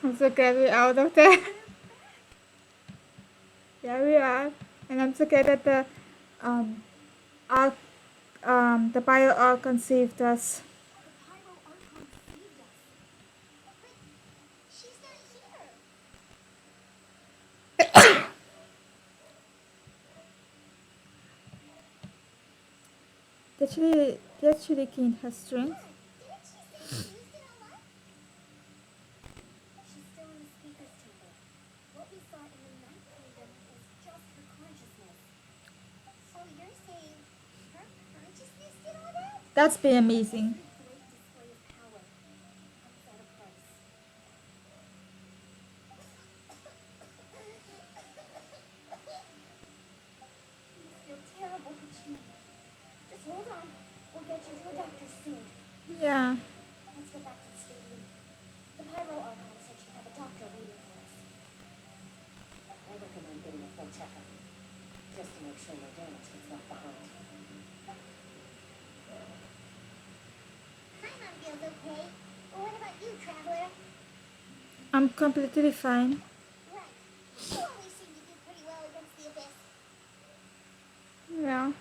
I'm so glad we're out of there. Yeah, we are. And I'm so glad that um our the bio all conceived us. That really gained her strength. That's been amazing. Yeah. I'm completely fine. Yeah.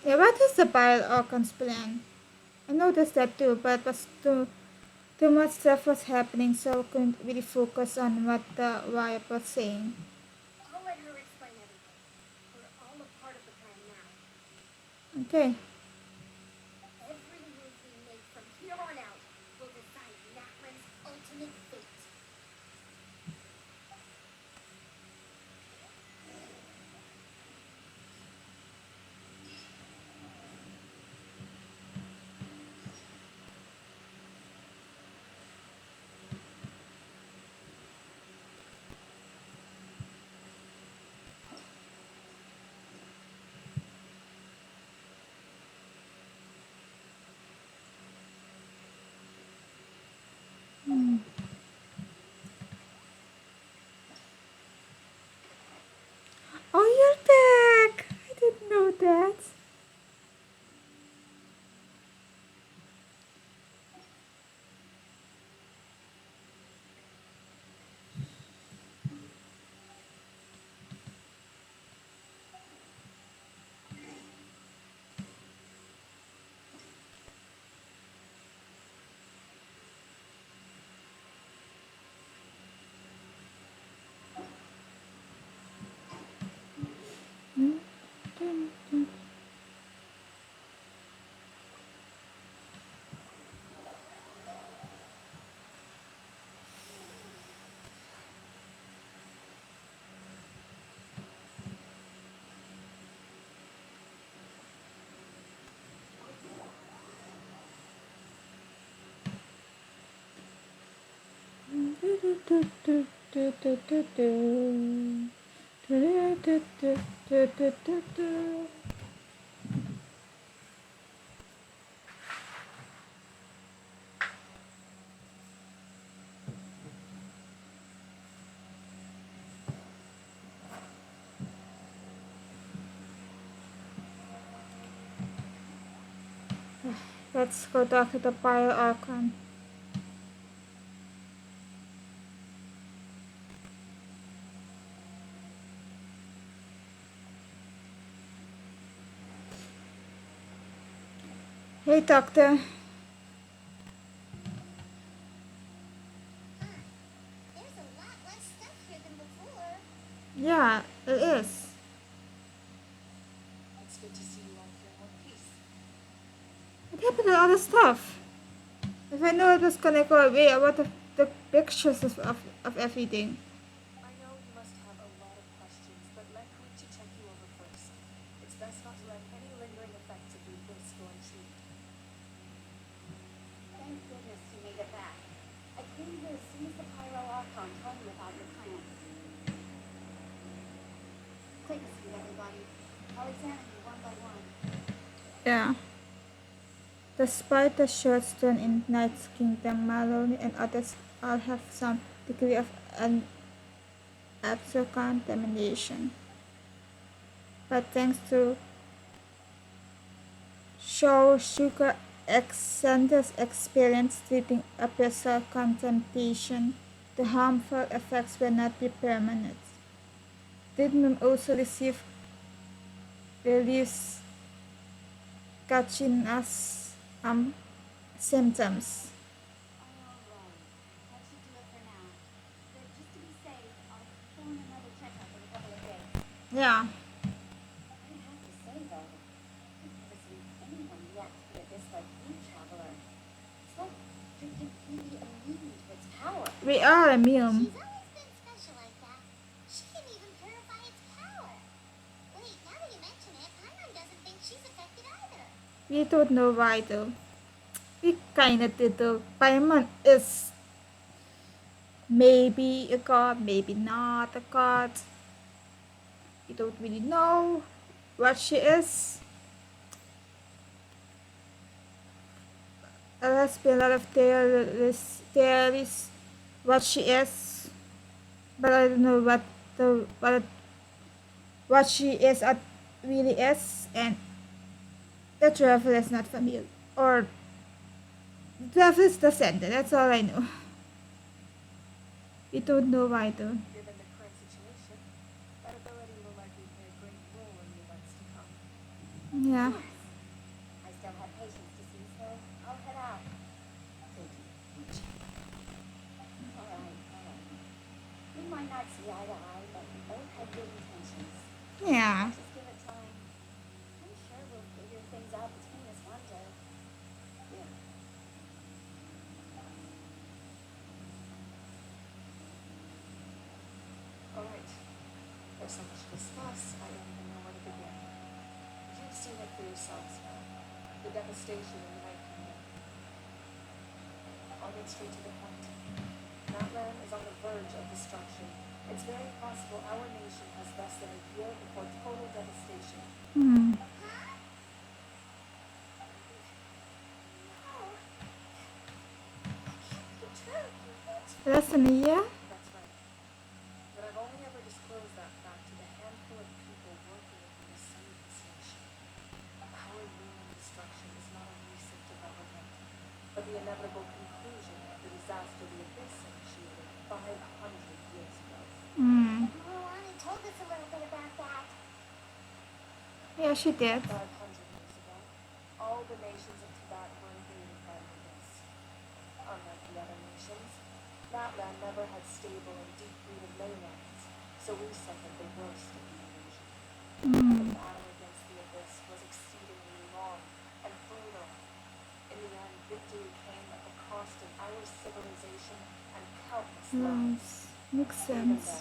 Yeah, what is the Bile Orcon's plan? I noticed that too, but it was too much stuff was happening, so I couldn't really focus on what the wife was saying. Okay. Hmm. Oh, you're back! I didn't know that. Hmm. Let's go talk to the Bile Orcon. Hey, doctor. Yeah, it is. What happened to all the stuff? If I know it was gonna go away, I would have the pictures of everything. Yeah. Despite the short stint in Knight's Kingdom, Maloney and others all have some degree of after contamination. But thanks to Show Sugar Center's experience treating episode contamination, the harmful effects will not be permanent. Did Mim also receive relief Kachina's symptoms? All right, that should do it for now. But just to be safe, I'll phone another checkup in a couple of days. Yeah, I have to say though, I've never seen anyone react to the abyss like you, traveler. It's like you're completely immune to its power. we are immune. She's always been special like that. She can even purify its power. Wait, now that you mention it, Paimon doesn't think she's affected either. We don't know why though. We kinda did though. Paimon is maybe a god, maybe not a god. We don't really know what she is. There has been a lot of theories what she is, but I don't know what she is really is, and the travel is not familiar, or the travel is the center. That's all I know. We don't know why though. Given the current situation, that ability will likely play a great role in the events to come. Of Yeah. course. I still have patience to see, so I'll head out. Thank you. All right. We might not see eye to eye, but we both have good intentions. Yeah. Just give it time. I'm sure we'll figure things out between us one day. Yeah. All right. There's so much to discuss, I don't even know where to begin. You've seen it for yourselves now. The devastation in the Night Kingdom. I'll get straight to the point. Natlan is on the verge of destruction. It's very possible our nation has less than a year before total devastation. Hmm. No. That can't be true, can it? Less than a year? That's right. But I've only ever disclosed that fact to the handful of people working within the sun of this nation. Our human destruction is not a recent development, but the inevitable conclusion of the disaster the Abyss initiated 500 years ago. Hmm. Moana told us a little bit about that. Yeah, she did. 500 years ago, all the nations of Tibet were invaded by the Abyss. Unlike the other nations, Natlan never had stable and deep-rooted leylands, so we suffered the worst of the invasion. The battle against the Abyss was exceedingly long and brutal. In the end, victory came at the cost of our civilization and countless lives. Nice. Makes Even sense.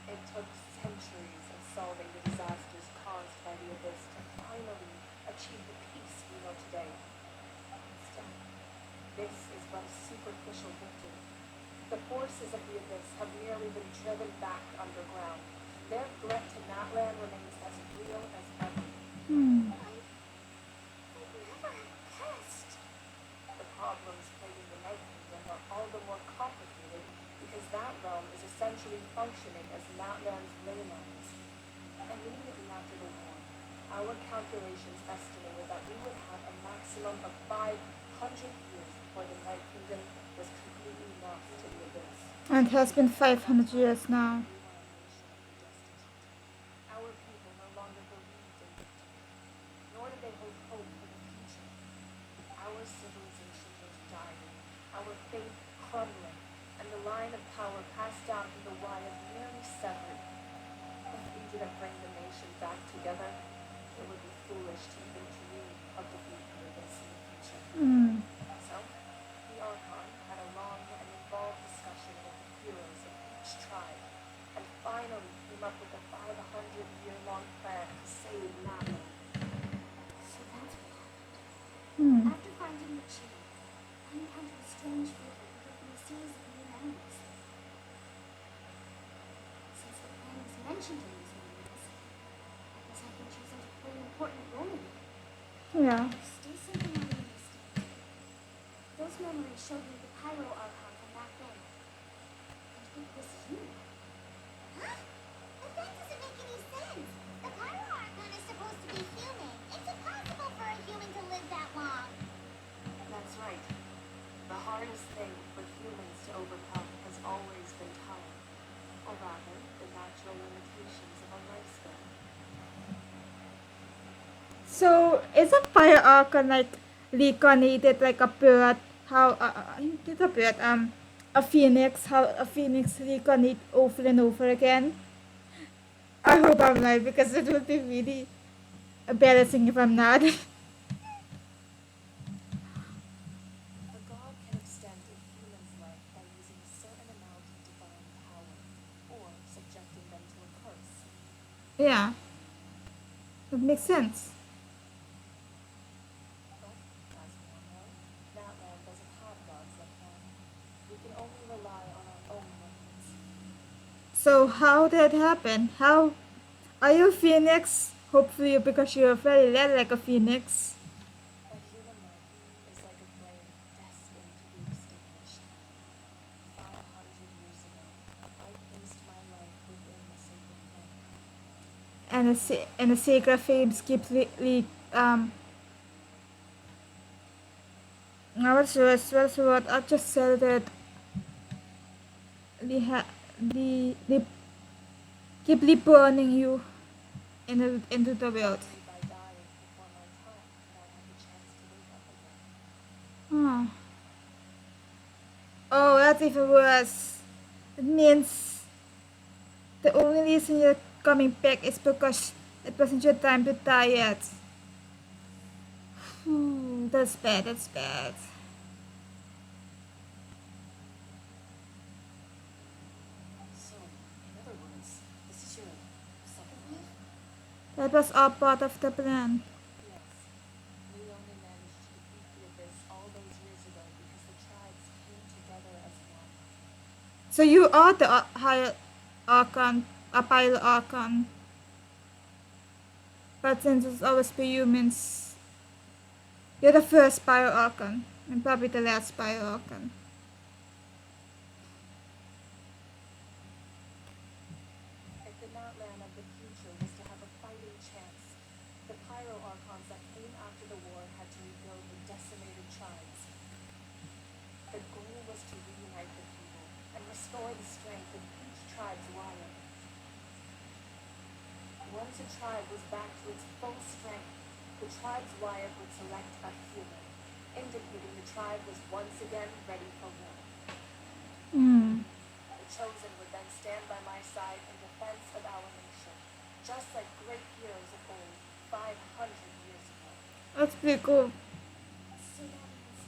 then, it took centuries of solving the disasters caused by the Abyss to finally achieve the peace we know today. Still, this is but a superficial victory. The forces of the Abyss have merely been driven back underground. Their threat to Natlan remains as real as ever. Hmm. I've never guessed. The problems plaguing the Night Kingdom are all the more complicated because that realm is essentially functioning as Natlan's leylands. And immediately after the war, our calculations estimated that we would have a maximum of 500 years before the Night Kingdom was completely lost to the Abyss. And it has been 500 years now. We were a nation destitute. Our people no longer believed in victory, nor did they hold hope for the future. Our civilization was dying, our faith crumbling, and the line of power passed down from the wire nearly severed. If we didn't bring the nation back together, it would be foolish to even dream of defeating the Abyss in the future. Hmm. So, the Archon had a long and involved discussion with the heroes of each tribe, and finally came up with a 500-year-long plan to save Natlan. So that's what happened. Hmm. After finding the chain, I encountered a strange figure who gave me a series of new memories. Since the plan was mentioned in these memories, I guess I've been chosen to play an important role in it. Yeah. There's still something I don't understand. Those memories showed me the Pyro Archon from back then. And it was you. So is a fire archon like reincarnated like a bird? How it's a bird? A phoenix? How a phoenix reincarnate over and over again? I hope I'm right because it would be really embarrassing if I'm not. A god can extend a human's life by using a certain amount of divine power, or subjecting them to a curse. Yeah, it makes sense. But, as we all know, that land doesn't have gods like that. We can only rely on our own methods. So how did it happen? How are you a phoenix? Hopefully because you're very red like a phoenix. A human life is like a flame destined to be extinguished. 500 years ago, I placed my life within the sacred flame. And the sacred flames keep what's the word? I just said that they keep burning you into the world. Probably by dying before my time and I had the chance to wake up again. Oh, oh, that's even worse. It means the only reason you're coming back is because it wasn't your time to die yet. That's bad. That's bad. So, in other words, this is your second life? That was all part of the plan. Yes. We only managed to defeat the Abyss all those years ago because the tribes came together as one. So you are the higher archon, a pile archon. But since it's always be humans, you're the first Pyro Archon, and probably the last Pyro Archon. If the Natlan of the future was to have a fighting chance, the Pyro Archons that came after the war had to rebuild the decimated tribes. The goal was to reunite the people and restore the strength of each tribe's wire. Once a tribe was back to its full strength, the tribe's wire would select a healer, indicating the tribe was once again ready for war. Hmm. The chosen would then stand by my side in defense of our nation, just like great heroes of old, 500 years ago. That's pretty cool. So that means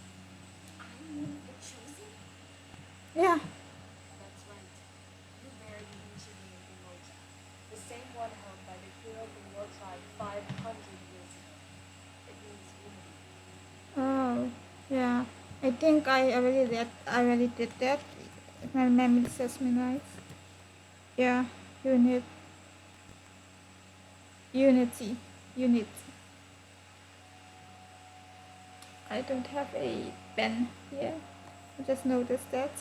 I'm one of the chosen? Yeah. That's right. You bear the ancient name Umoja, the same one held by the hero from your tribe 500 years ago. It means unity. Oh, yeah. I think I already did that. If my memory serves me right. Yeah. Unit. Unity. Unity. I don't have a pen here. I just noticed that.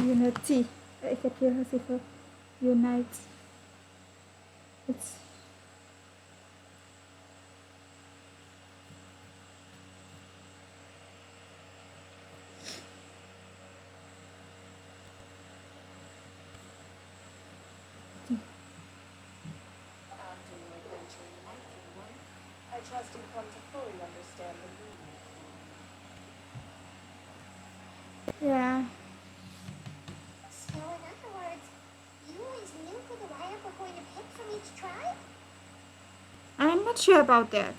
Unity. Ik heb hier gezegd unite. It's After your adventure in Night Kingdom, I trust you've come to fully understand the meaning. yeah. So in other words, you always knew who the wire were going to pick from each tribe? I'm not sure about that.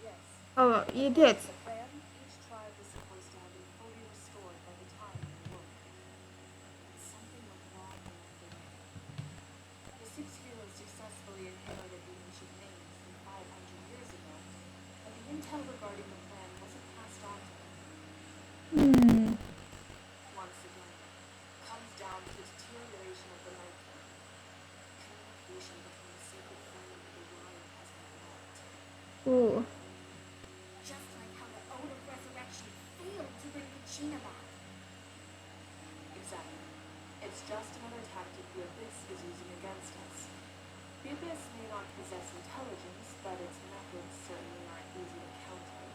Yes, Oh, you according did. to the plan, each tribe was supposed to have been fully restored by the time of the war. But something went wrong along the way. The six heroes successfully inherited the ancient names from 500 years ago, but the intel regarding the plan wasn't passed on to them. Hmm. Once again, comes down to deterioration of the life form. Communication between the sacred flame and the lion has been blocked. Ooh. Just like how the Ode of Resurrection failed to bring Kachina back. Exactly. It's just another tactic the Abyss is using against us. The Abyss may not possess intelligence, but its methods certainly aren't easy to counter.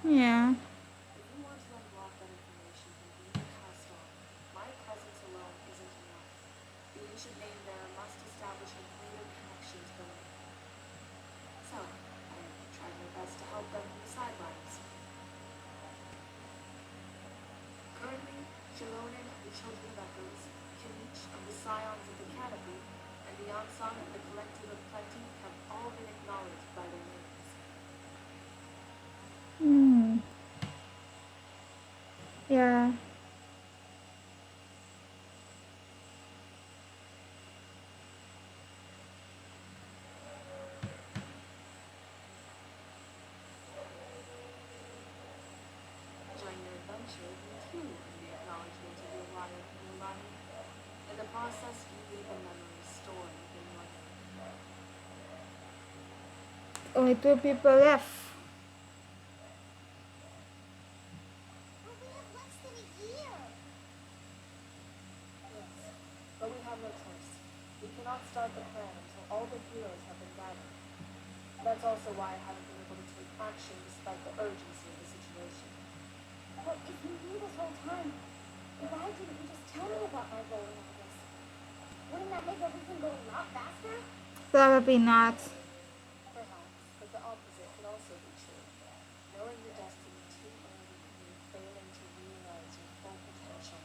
Yeah. If we want to unblock that information from being passed on, my presence alone isn't enough. The ancient name bearer must establish a greater connection to the lake. So, I tried my best to help them from the sidelines. Currently, Shalonen of the Children of Echoes, Kinich of the Scions of the Canopy, and the Ansan of the Collective of Plenty have all been acknowledged by their names. Hmm. Yeah. Join your adventure, you too, in the acknowledgement of your lion and your lion. In the process, you leave a memory stored within your name. Only two people left. But we have less than a year. Yes, but we have no choice. We cannot start the plan until all the heroes have been gathered. That's also why I haven't been able to take action despite the urgency of the situation. But if you knew this whole time, why didn't you just tell me about my role in all this? Wouldn't that make everything go a lot faster? Probably not. Perhaps, but the opposite could also be true. Knowing your destiny too early can mean failing to realize your full potential.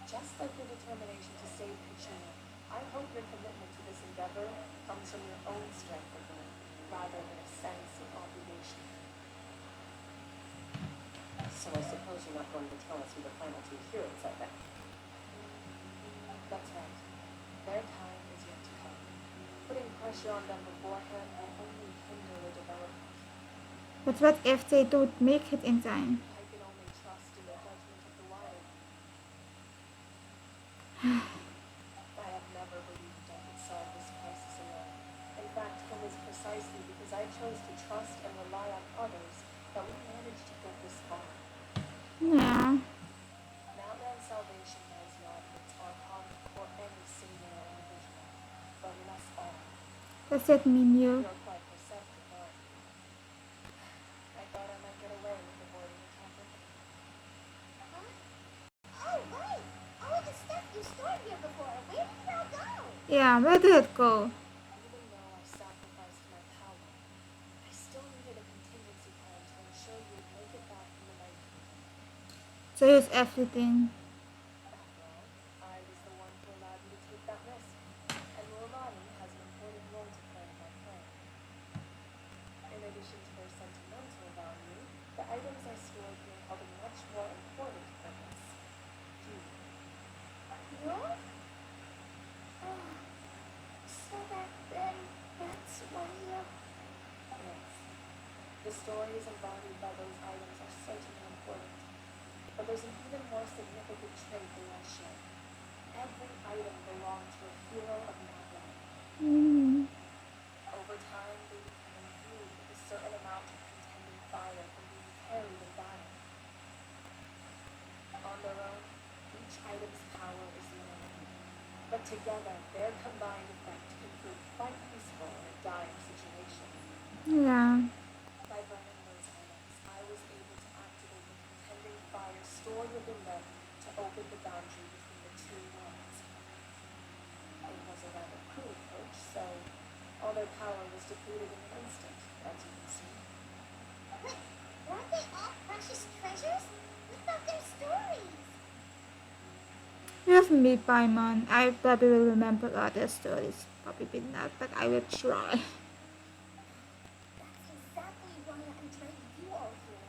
Just like your determination to save Kachina, I hope your commitment to this endeavor comes from your own strength of will, rather than a sense of obligation. So I suppose you're not going to tell us who the final two heroes are then? That's right. Their time is yet to come. Putting pressure on them beforehand will only hinder their development. But what if they don't make it in time? I can only trust in the judgment of the wild. I have never believed I could solve this crisis alone. In fact, it was precisely because I chose to trust and rely on others that we managed to get this far. Yeah. Mountain's salvation lies not in Tarkon or any single individual, but in us all. Does that mean you? You're quite perceptive, aren't you? I thought I might get away with avoiding the topic. Huh? Oh, right. All of the stuff you stored here before. Where did it all go? Yeah, where did it go? Even though I sacrificed my power, I still needed a contingency plan to ensure you would make it back from the night. So use everything. After all, I was the one who allowed you to take that risk, and Lorani has an important role to play in my plan. In addition to their sentimental value, the items I stored here held a much more important purpose. You. What? Oh, so that's why you... Yes. The stories embodied by those items are certainly important, but there's an even more significant trait they all share. Every item belonged to a hero of Madland. Hmm. Over time, they become imbued with a certain amount of contending fire from being carried in battle. On their own, each item's power is limited, but together, their combined effect can prove quite useful in a dire situation. Yeah. By burning those items, I was able to activate the contending fire stored within them to open the boundary between the two worlds. It was a rather cruel approach, so all their power was depleted in an instant, as you can see. But weren't they all precious treasures? What about their stories? You have me, Paimon. I probably will remember other stories. Probably not, but I will try. That's exactly why I dragged you all here.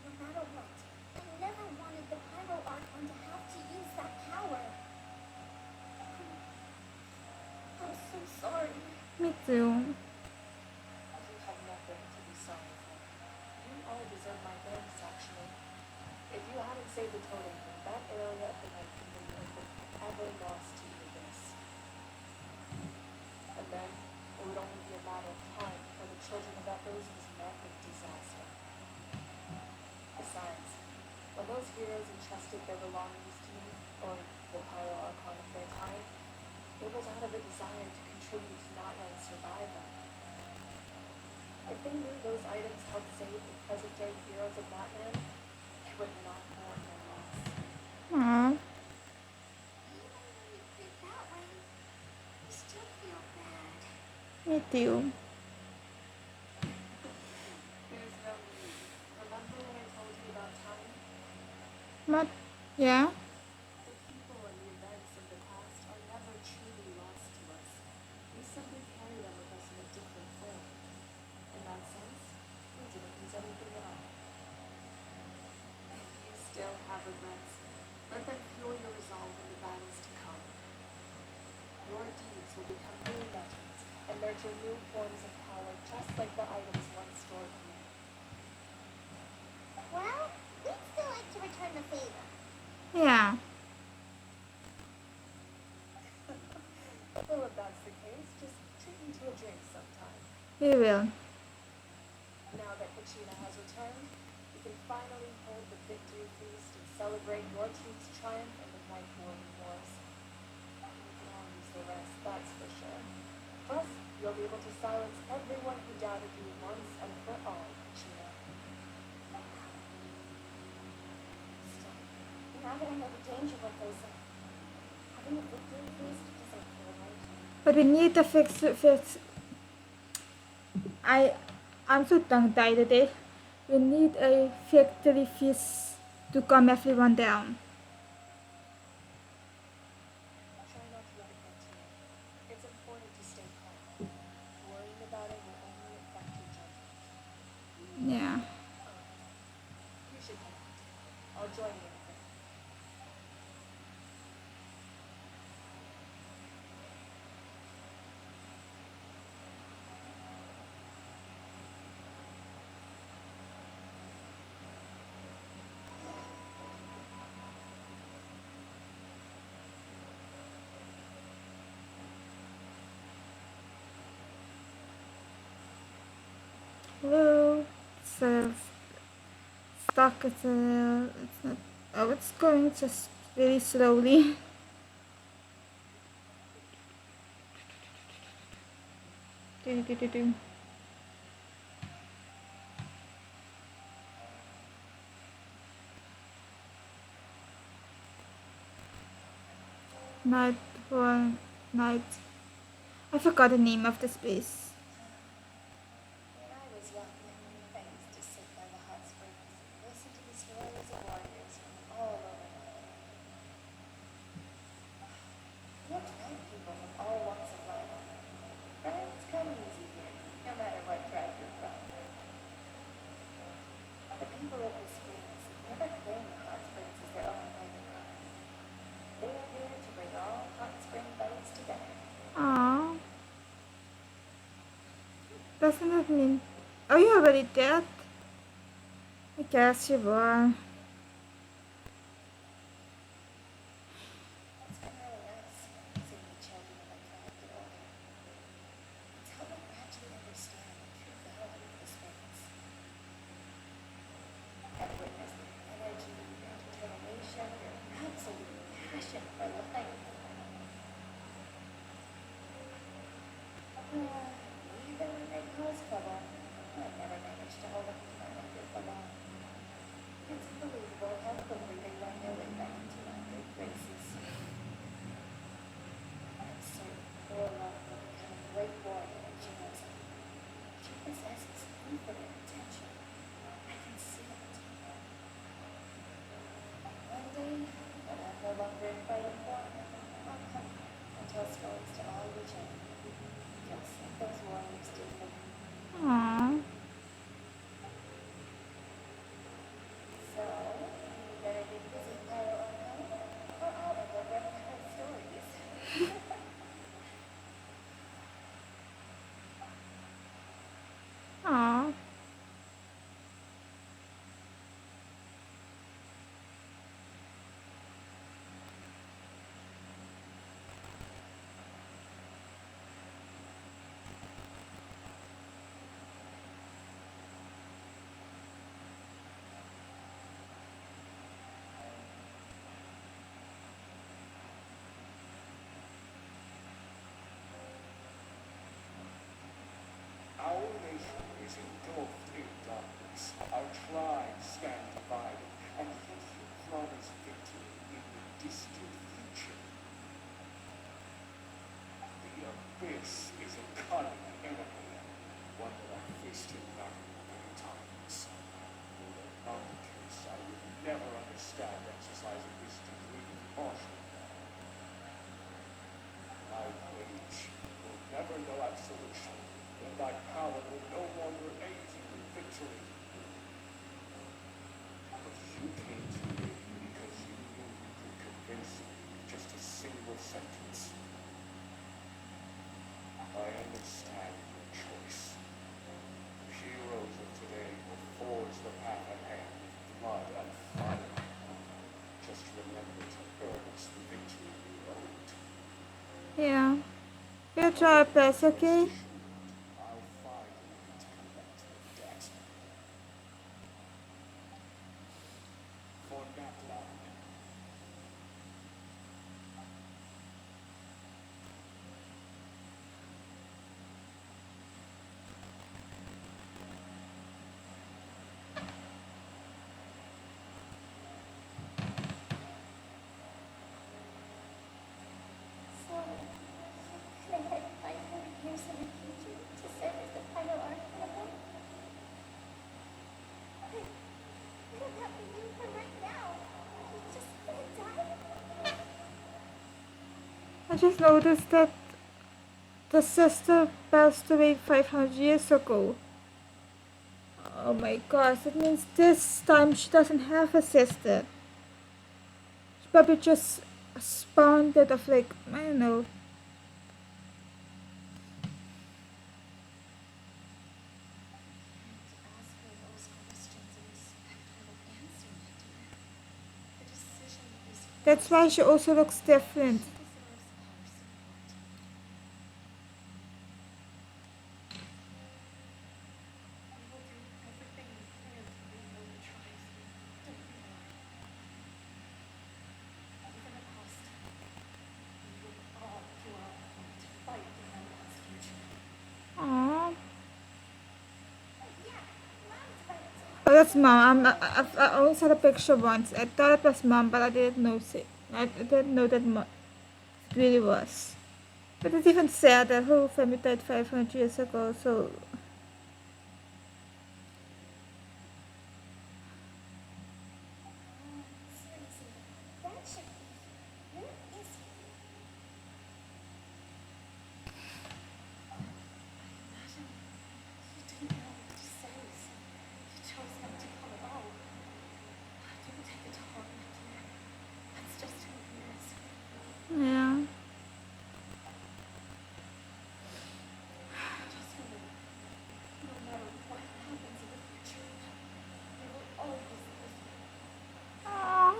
No matter what, I never wanted the Pyro Archon to have to use that power. I'm so sorry. Me too. You have nothing to be sorry for. You all deserve my thanks, actually. If you hadn't saved the totem, that area of the Night Kingdom would have been forever lost to the abyss. And then it would only be a matter of time before the children of Echoes was met with disaster. Besides, when those heroes entrusted their belongings to me, or the Pyro Archon of their time, it was out of a desire to contribute to Natlan's survival. If they knew those items helped save the present-day heroes of Natlan, they would not mourn their loss. Aw, Even when you put it that way, I still feel bad. me too. There's no need. Remember when I told you about time? But, yeah, The people and the events of the past are never truly lost to us. We simply carry them with us in a different form. In that sense, we didn't lose anything at all. If you still have regrets, let them fuel your resolve in the battles to come. Your deeds will become new legends and nurture new forms of power just like the items once stored here. Well, we'd still like to return the favor. yeah, Well, if that's the case, just treat me to a drink sometime. we will. Now that Kachina has returned, we can finally hold the victory feast and celebrate your team's triumph in the Night Warring Wars. We can all use the rest, that's for sure. Plus, you'll be able to silence everyone who doubted you once and for all, Kachina. Still, now that I know the danger we're facing, having a victory feast doesn't feel right. But we need to fix. I, I'm so tongue-tied today. We need a victory feast to calm everyone down. Try not to let it get to you. It's important to stay calm. Worrying about it will only affect your judgment. Yeah. You should head out. I'll join you in a bit. Hello. So stuck. It's It's not. Oh, it's going just really slowly. Do, do, do, do. Night one night. I forgot the name of the space. When I was young, I used to sit by the hot springs and listen to the stories of warriors from all over Norway. You have to know people from all walks of life. Friends come easy here, no matter what tribe you're from. The people of the springs never claim the hot springs as their own private property. They are here to bring all hot spring buddies together. Aww. Doesn't that mean? Oh, you already did? I guess you were. It's been really nice seeing the children of my tribe get older. It's helped me gradually understand the true value of the springs. I've witnessed their energy, their determination, their absolute passion for life. Even when they cause trouble, I never managed to hold them to my under for long. It's unbelievable how quickly they learn their way back into my good graces. I'm certain Orla will become a great warrior when she grows up. She possesses infinite potential. I can see it. One day, when I'm no longer in fighting form, wasted battle many times. Were that not the case, I would never understand exercising this degree of martial law. My rage will never know absolution, and my power will no longer aid you in victory. But you came to me because you knew you could convince me with just a single sentence. I understand your choice. The heroes of today will forge the path ahead with blood and fire. Just remember to earn us the victory we owed. Yeah. We'll try our best, Rest okay? assured, I'll find a way to collect the debt. For Natlan. So, can I head 500 years in the future to serve as the final arc of them? What about the you for right now? You just gonna die? I just noticed that the sister passed away 500 years ago. Oh my gosh, that means this time she doesn't have a sister. She probably just spawned out of like, I don't know. To ask her those questions and expect her to answer it. The decision is That's hers. why she also looks different. She deserves our support. We will do everything we can to rebuild the tribes. Don't you worry. Even the cost. We will all do our part to fight for Melon's future. Aww. Yeah, Mom's right. Oh, that's mom. I only saw the picture once. I thought it was mom, but I didn't know it. I didn't know that it really was. But it's even sad that her family died 500 years ago, so. Seriously, that should be. Where is he? Imagine he didn't know what to say, so he chose not to come at all. Don't take it to heart, my dear. That's just who he is. Yeah. Just remember, no matter what happens in the future, we will always miss you. Aww.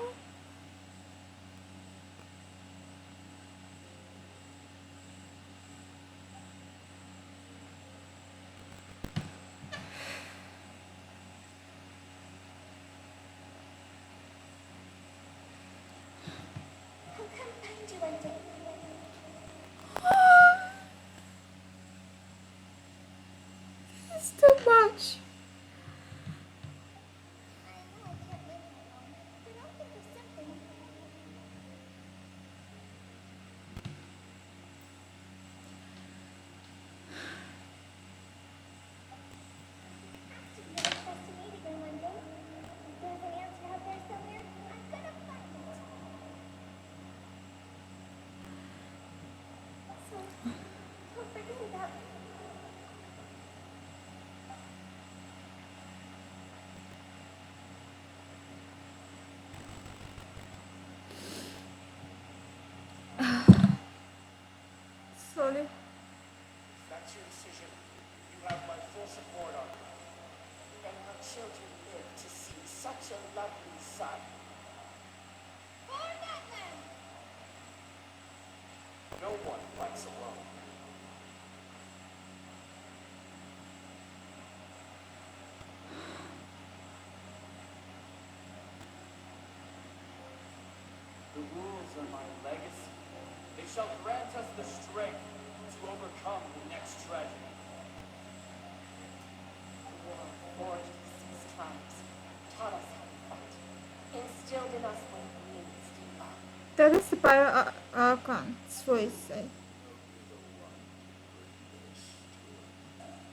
How come I do like that? It's too much. I know I can't live that long, but I'll think of something. Have to get us to meet again one day. If there's an answer out there somewhere, I'm gonna find it. So, don't forget about me. Sorry. If that's your decision, you have my full support on it. Then our children live to see such a lovely son. For Natlan! No one fights alone. The rules are my legacy. They shall grant us the strength to overcome the next tragedy. The war forged these tribes, taught us how to fight, instilled in us what it means to love. That is the Bio Archon's voice. I- Will be the one who brings this to an end.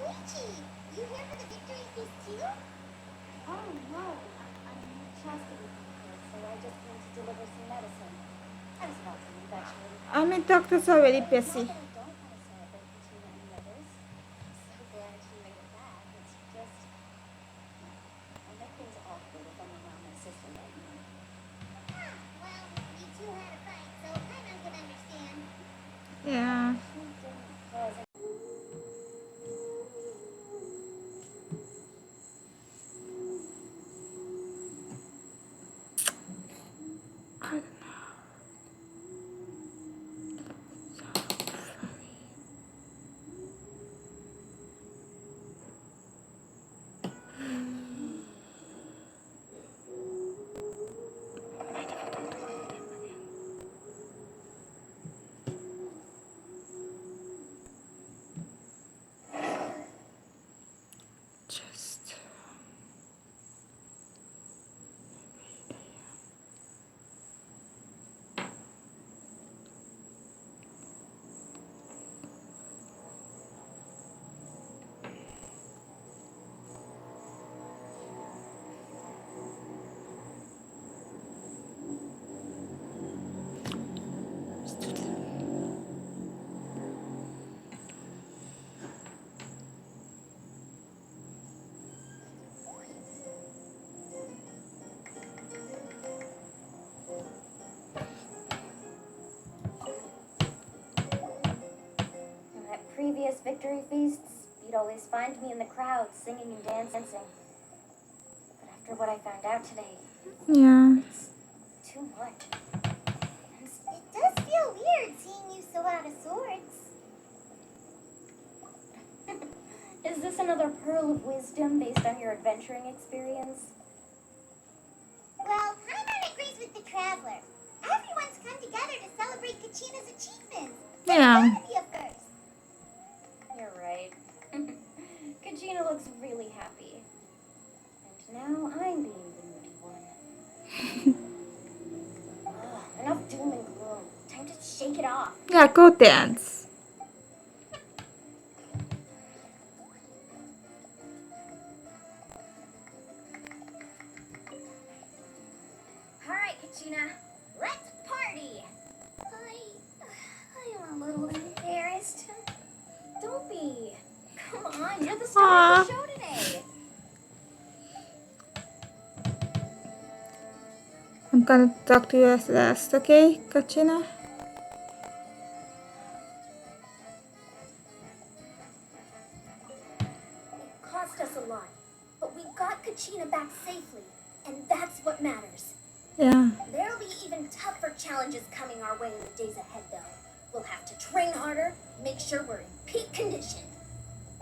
Richie, you here for the victory feast too? Oh no, I'm chastity here, so I just came to deliver some medicine. I was about to leave actually. I mean, doctor's already But it's not busy. that I don't want to celebrate Kachina and the others. I'm so glad she made it back. It's just I make things awkward if I'm around my sister right now. Ah, well, you two had a fight, so Paimon can understand. Yeah. She didn't cause any Just. And at previous victory feasts, you'd always find me in the crowd singing and dancing. But after what I found out today, Yeah. it's too much. It does feel weird seeing you so out of sorts. Is this another pearl of wisdom based on your adventuring experience? Well, Paimon agrees with the Traveler. Everyone's come together to celebrate Kachina's achievements. Yeah. Gotta be a first. You're right. Kachina looks really happy. And now I'm being the moody one. Enough doom and gloom. Time to shake it off. Yeah, go dance. Alright, Kachina. Let's party! I'm a little embarrassed. Don't be. Come on, you're the star of the show today. I'm gonna talk to you at last, okay, Kachina? It cost us a lot, but we got Kachina back safely, and that's what matters. Yeah. There'll be even tougher challenges coming our way in the days ahead, though. We'll have to train harder, make sure we're in peak condition.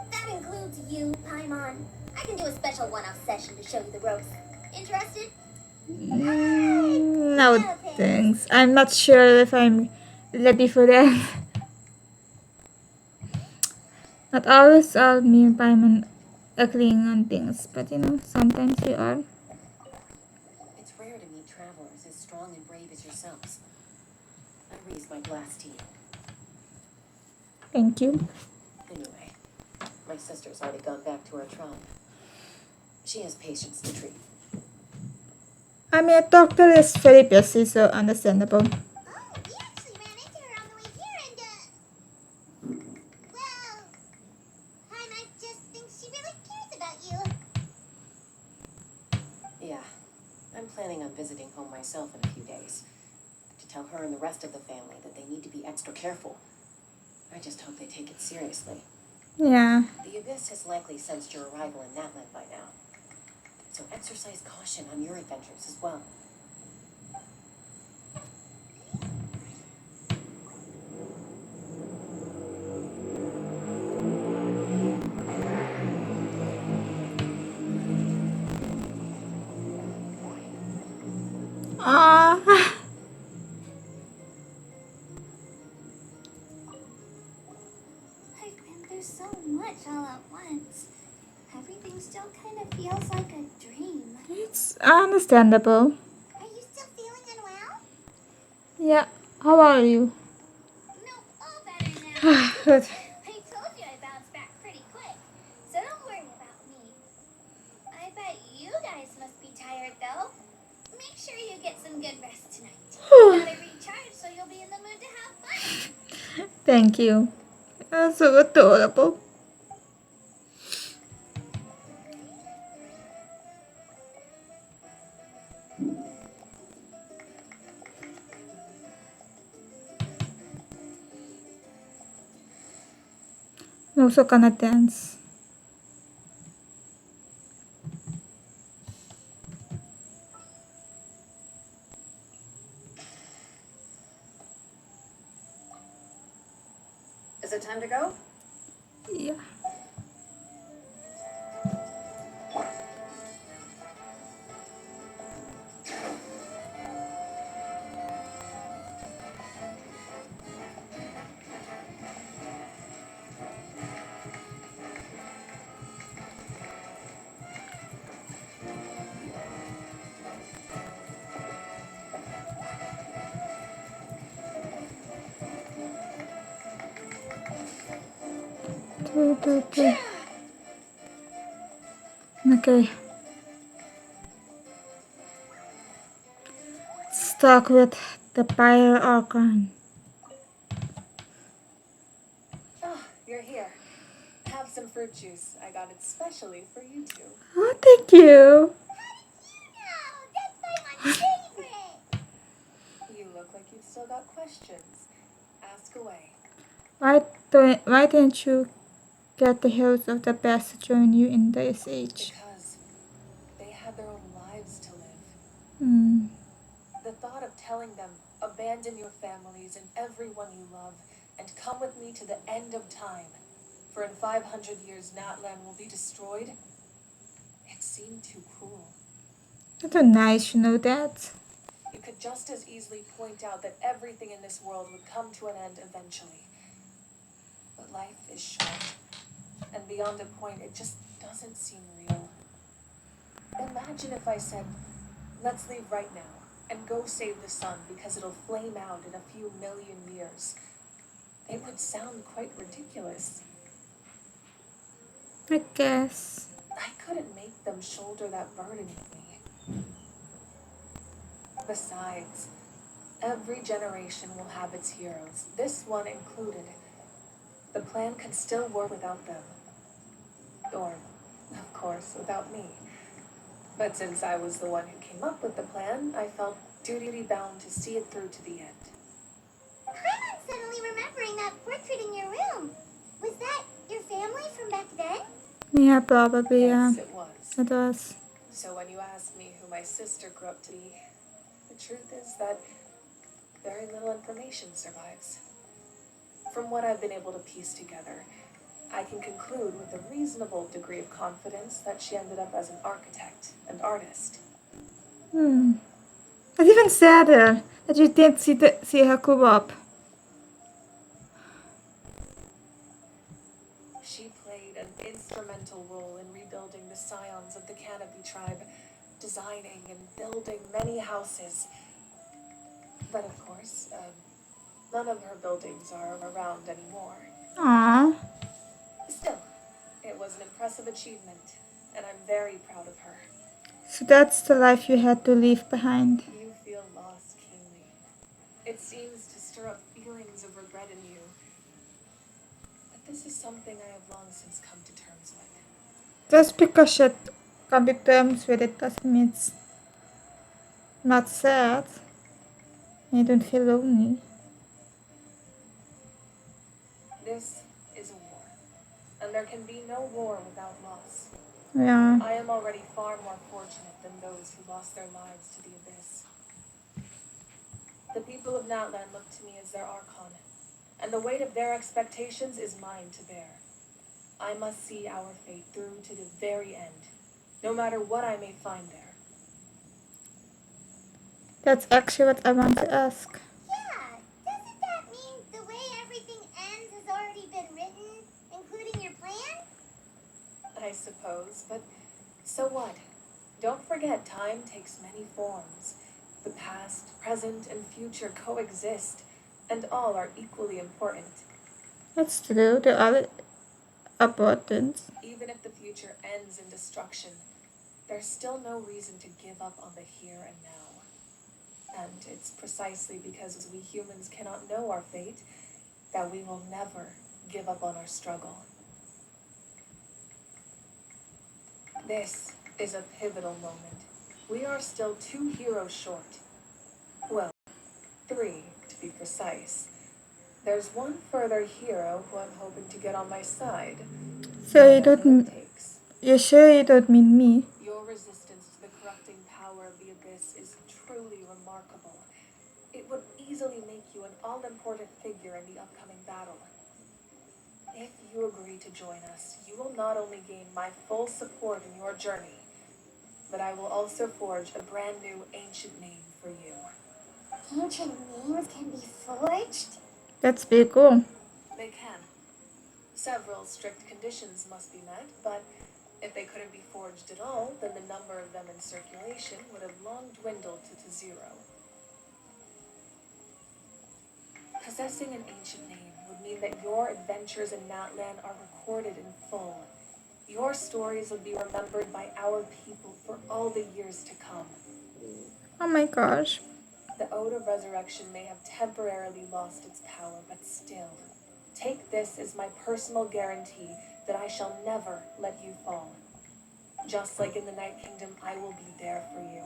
That includes you, Paimon. I can do a special one-off session to show you the ropes. Interested? No thanks. I'm not sure if I'm ready for that. Not always all me and Paimon agreeing on things, but sometimes we are. It's rare to meet travelers as strong and brave as yourselves. I raise my glass to you. Thank you. Anyway, my sister's already gone back to her tribe. She has patients to treat. I mean, a doctor is very busy, so understandable. Oh, we actually ran into her on the way here and, well, Paimon just thinks she really cares about you. Yeah, I'm planning on visiting home myself in a few days. To tell her and the rest of the family that they need to be extra careful. I just hope they take it seriously. Yeah. The Abyss has likely sensed your arrival in that land by now. So exercise caution on your adventures as well. Ah. I've been through so much all at once. Everything still kind of feels like a dream. It's understandable. Are you still feeling unwell? Yeah. How are you? Nope, all better now. Good. I told you I bounced back pretty quick. Thank you. That's so adorable. I'm also gonna dance. Is it time to go? Yeah. Do, do, do. Okay. Stuck with the Pyre Archon. Oh, you're here. Have some fruit juice. I got it specially for you two. Oh, thank you. No, that's my favorite. You look like you've still got questions. Ask away. Why didn't you get the heroes of the past to join you in this age? Because they had their own lives to live. Hmm. The thought of telling them, abandon your families and everyone you love, and come with me to the end of time, for in 500 years Natlan will be destroyed, it seemed too cruel. That's so nice, you know that. You could just as easily point out that everything in this world would come to an end eventually. But life is short, and beyond a point, it just doesn't seem real. Imagine if I said, let's leave right now and go save the sun because it'll flame out in a few million years. It would sound quite ridiculous. I guess. I couldn't make them shoulder that burden with me. Besides, every generation will have its heroes, this one included. The plan could still work without them. Or, of course, without me. But since I was the one who came up with the plan, I felt duty bound to see it through to the end. I'm suddenly remembering that portrait in your room. Was that your family from back then? Yeah, probably. Yeah, Yes, it was. it was. So when you ask me who my sister grew up to be, the truth is that very little information survives. From what I've been able to piece together, I can conclude with a reasonable degree of confidence that she ended up as an architect and artist. Hmm. It's even sadder that you didn't see her grow up. She played an instrumental role in rebuilding the scions of the Canopy tribe, designing and building many houses. But of course, none of her buildings are around anymore. Aww. Still, it was an impressive achievement, and I'm very proud of her. So that's the life you had to leave behind. You feel lost keenly. It seems to stir up feelings of regret in you. But this is something I have long since come to terms with. Just because you come to terms with it doesn't mean it's not sad. And you don't feel lonely. This is a war, and there can be no war without loss. Yeah. I am already far more fortunate than those who lost their lives to the abyss. The people of Natlan look to me as their archon, and the weight of their expectations is mine to bear. I must see our fate through to the very end, no matter what I may find there. That's actually what I want to ask. Yeah, doesn't that mean the way everything ends has already been written, including your plan? I suppose, but so what? Don't forget, time takes many forms. The past, present, and future coexist, and all are equally important. That's true. They are important. Even if the future ends in destruction, there's still no reason to give up on the here and now. And it's precisely because we humans cannot know our fate that we will never give up on our struggle. This is a pivotal moment. We are still 2 heroes short. Well, 3 to be precise. There's one further hero who I'm hoping to get on my side, So no you matter don't. what it takes. You sure you don't mean me? Your resistance to the corrupting power of the Abyss is truly remarkable. It would easily make you an all-important figure in the upcoming battle. If you agree to join us, you will not only gain my full support in your journey, but I will also forge a brand new ancient name for you. Ancient names can be forged? That's pretty cool. They can. Several strict conditions must be met, but if they couldn't be forged at all, then the number of them in circulation would have long dwindled to 0. Possessing an ancient name would mean that your adventures in Natlan are recorded in full. Your stories would be remembered by our people for all the years to come. Oh my gosh. The Ode of Resurrection may have temporarily lost its power, but still, take this as my personal guarantee that I shall never let you fall. Just like in the Night Kingdom, I will be there for you.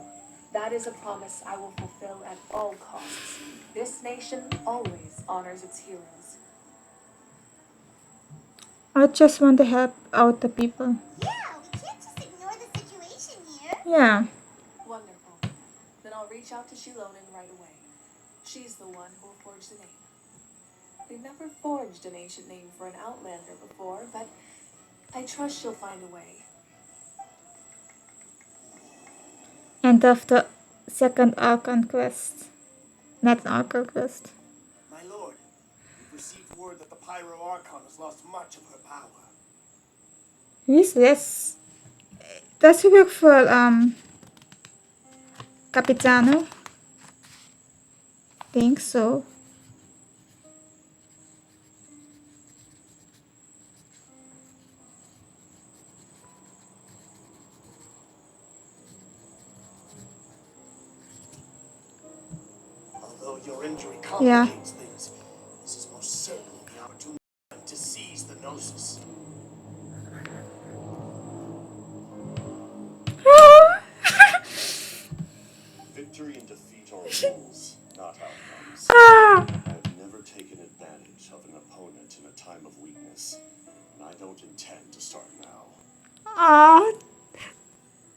That is a promise I will fulfill at all costs. This nation always honors its heroes. I just want to help out the people. Yeah, we can't just ignore the situation here. Yeah. Wonderful. Then I'll reach out to Shilonen right away. She's the one who will forge the name. We've never forged an ancient name for an Outlander before, but I trust she'll find a way. End of the second Archon quest. Not an Archon quest. My lord, we've received word that the Pyro Archon has lost much of her power. Who is this? Does he work for Capitano? Think so. Although your injury Yeah. complicates things, this is most certainly the opportunity to seize the Gnosis. Victory and defeat are rules, not outcomes. Ah. I've never taken advantage of an opponent in a time of weakness, and I don't intend to start now. Ah.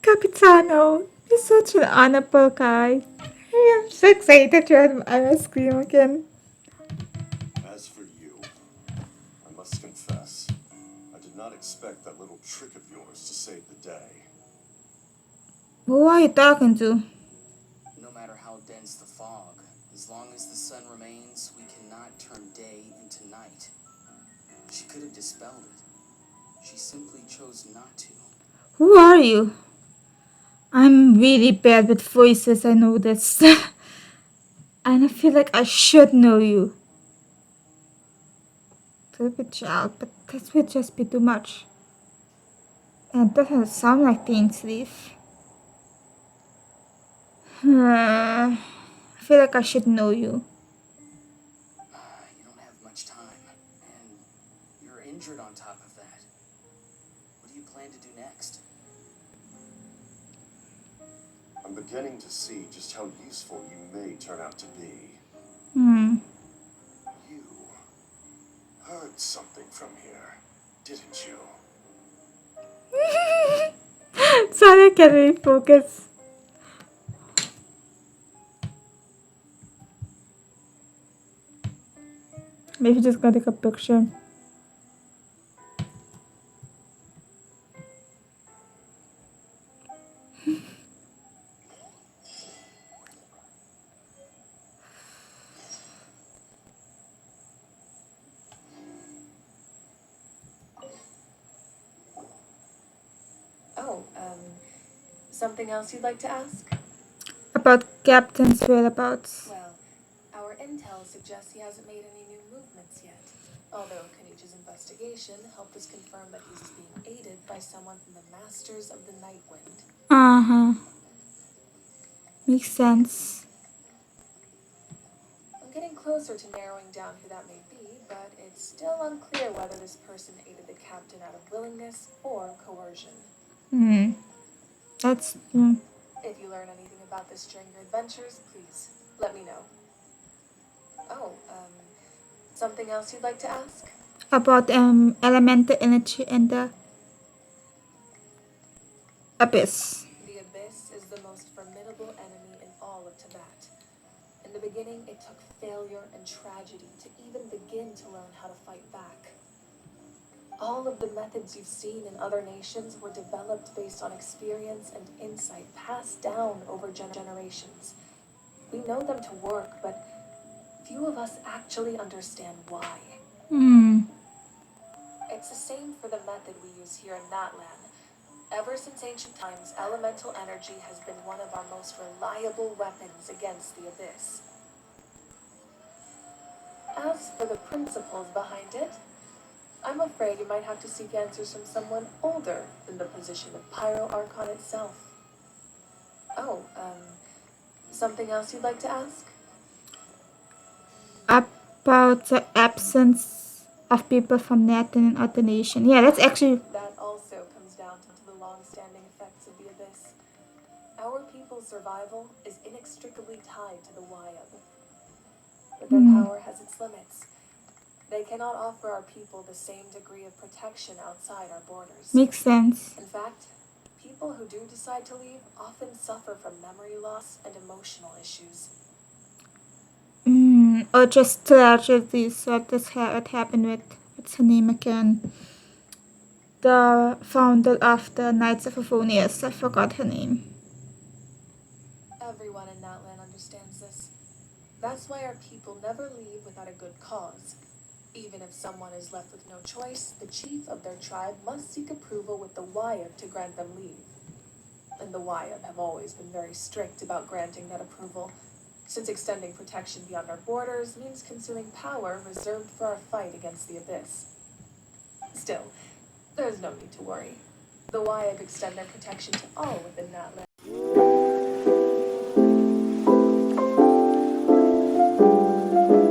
Capitano. He's such an honorable guy. I'm so excited to have ice cream again. As for you, I must confess, I did not expect that little trick of yours to save the day. Who are you talking to? No matter how dense the fog, as long as the sun remains, we cannot turn day into night. She could have dispelled it. She simply chose not to. Who are you? I'm really bad with voices, I know this. And I feel like I should know you. Stupid child, but this would just be too much. And it doesn't sound like Teen Sleeve. I feel like I should know you. You don't have much time, and you're injured on top of that. What do you plan to do next? I'm beginning to see just how useful you may turn out to be. Hmm. You heard something from here, didn't you? Sorry, I can't really focus. Maybe just gonna take a picture. Oh, something else you'd like to ask? About Captain's whereabouts. Well, our intel suggests he hasn't made any new movements yet. Although Kanichi's investigation helped us confirm that he's being aided by someone from the Masters of the Night Wind. Uh-huh. Makes sense. I'm getting closer to narrowing down who that may be, but it's still unclear whether this person aided the captain out of willingness or coercion. Hmm. That's If you learn anything about this during your adventures, please let me know. Oh, something else you'd like to ask? about elemental energy and the abyss. The Abyss is the most formidable enemy in all of Tibet. In the beginning, it took failure and tragedy to even begin to learn how to fight back. All of the methods you've seen in other nations were developed based on experience and insight passed down over generations. We know them to work, but few of us actually understand why. Hmm. It's the same for the method we use here in Natlan. Ever since ancient times, elemental energy has been one of our most reliable weapons against the Abyss. As for the principles behind it, I'm afraid you might have to seek answers from someone older than the position of Pyro Archon itself. Oh, something else you'd like to ask? About the absence of people from Latin and other nation. Yeah, that's actually. That also comes down to the long-standing effects of the Abyss. Our people's survival is inextricably tied to the Wyab, but their Hmm. power has its limits. They cannot offer our people the same degree of protection outside our borders. Makes sense. In fact, people who do decide to leave often suffer from memory loss and emotional issues. Or just tragedies. What happened with what's her name again? The founder of the Knights of Favonius. I forgot her name. Everyone in Natlan understands this. That's why our people never leave without a good cause. Even if someone is left with no choice, the chief of their tribe must seek approval with the Wyab to grant them leave. And the Wyab have always been very strict about granting that approval, since extending protection beyond our borders means consuming power reserved for our fight against the Abyss. Still, there's no need to worry. The Wyab extend their protection to all within Natlan.